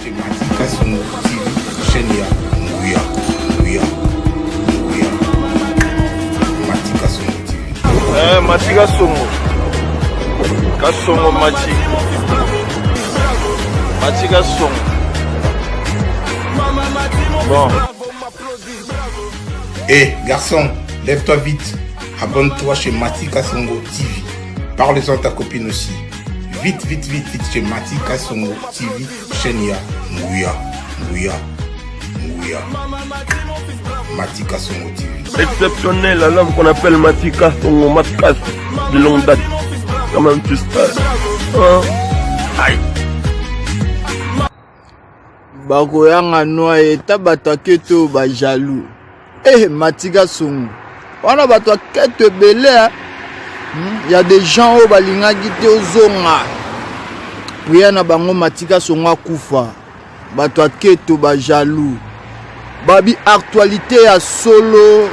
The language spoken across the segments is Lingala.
chez Matika Songo TV, chaîne ya Nguya. Matika Songo TV. Matika Songo. Kasongo Matika Songo. Bon. Garçon, lève-toi vite. Abonne-toi chez Matika Songo TV. Parle-en à ta copine aussi. Vite chez Matika Songo TV, chaîne ya Nguya. Matika Songo TV. Exceptionnel, la langue qu'on appelle Matika Songo, Matkas, de longue date. Comment tu sais? Aïe. Bakoyanga noa eta bataketo ba jaloux. Matika Songo. On a bataketo belé. Il y a des gens au balinga qui au zonga. Puis y a bango Matika Songo kufa. Bataketo ba jaloux. Babi actualité à solo,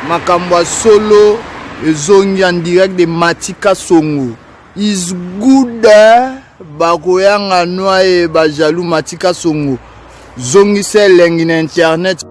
makambo solo, zongi en direct de Matika Songo. Is good bakoyanga noa ba jaloux Matika Songo. Zongi se lengi na internet.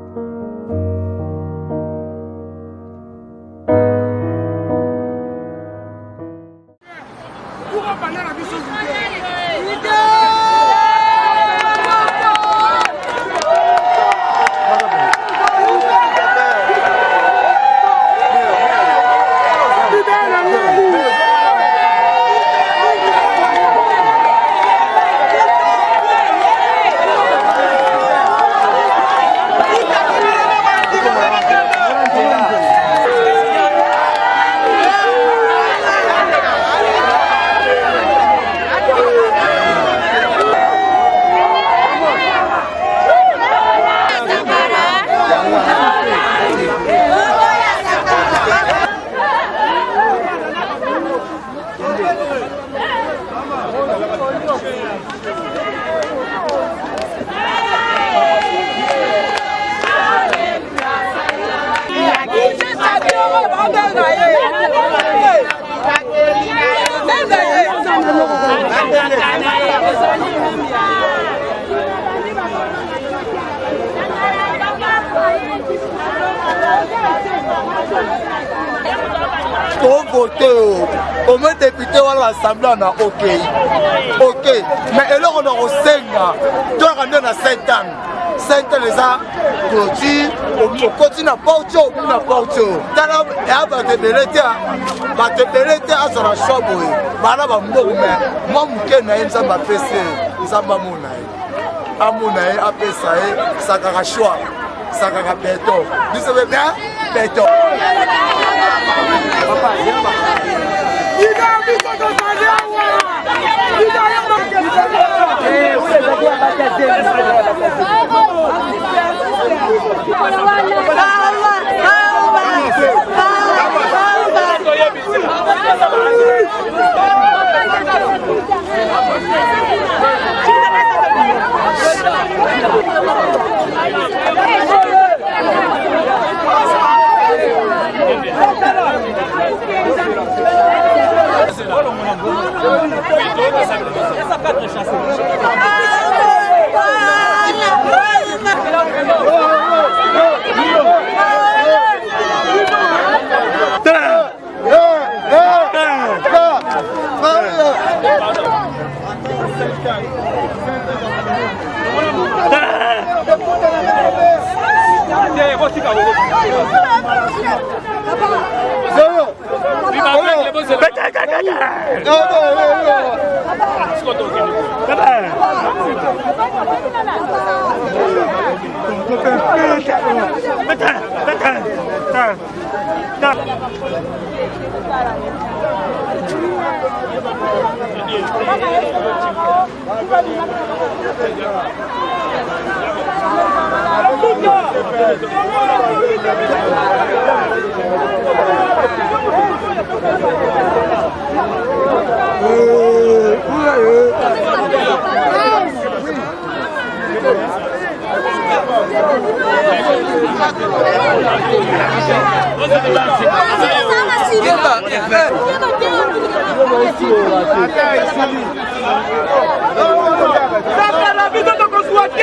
Pour voter au moins député ou à l'Assemblée on a ok, mais alors on a au Sénat, tu as rendu à 7 ans les a clôture, on continue à porter ou à porter. T'as va te belete à sur la chambre, voilà va mourir, moi m'ken na ça m'a fait ça m'a monaï, à monaï à pesaï, ça cache choix, ça cache béton, vous savez bien béton. La vida no consulte.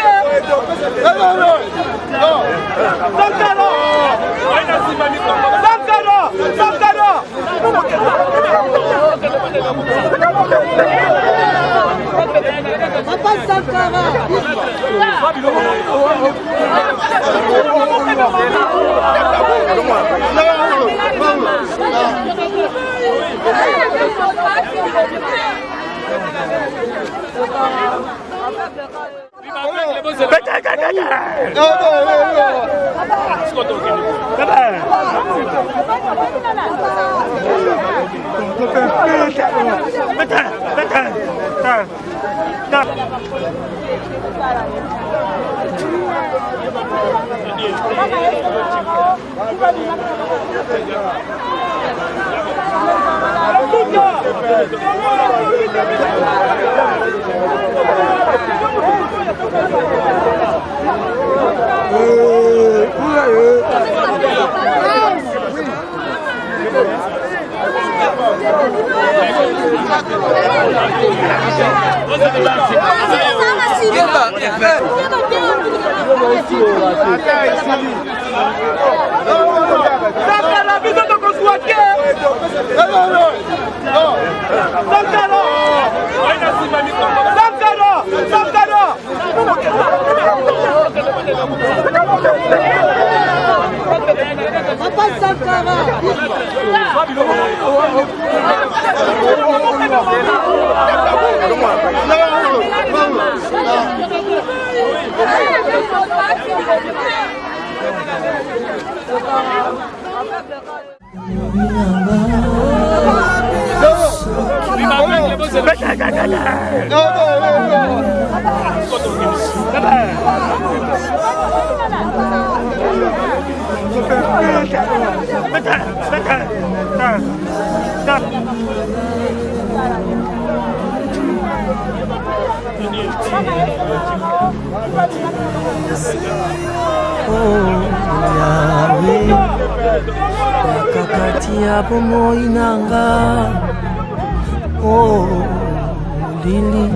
Kakatia bomo inanga oh lili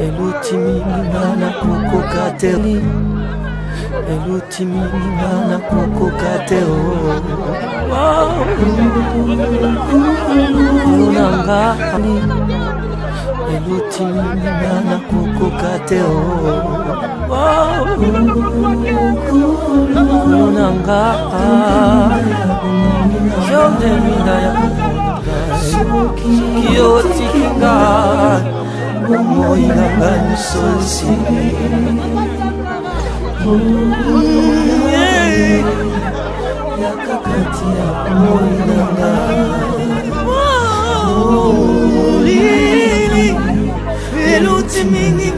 elutimi nana koko kateli elutimi nana koko kateo inanga elutimi nana koko kateo inanga Yodemindaya Kiyotikinga Momoinanga Nusosi Yakakatia Moinanga Lili Elutimingi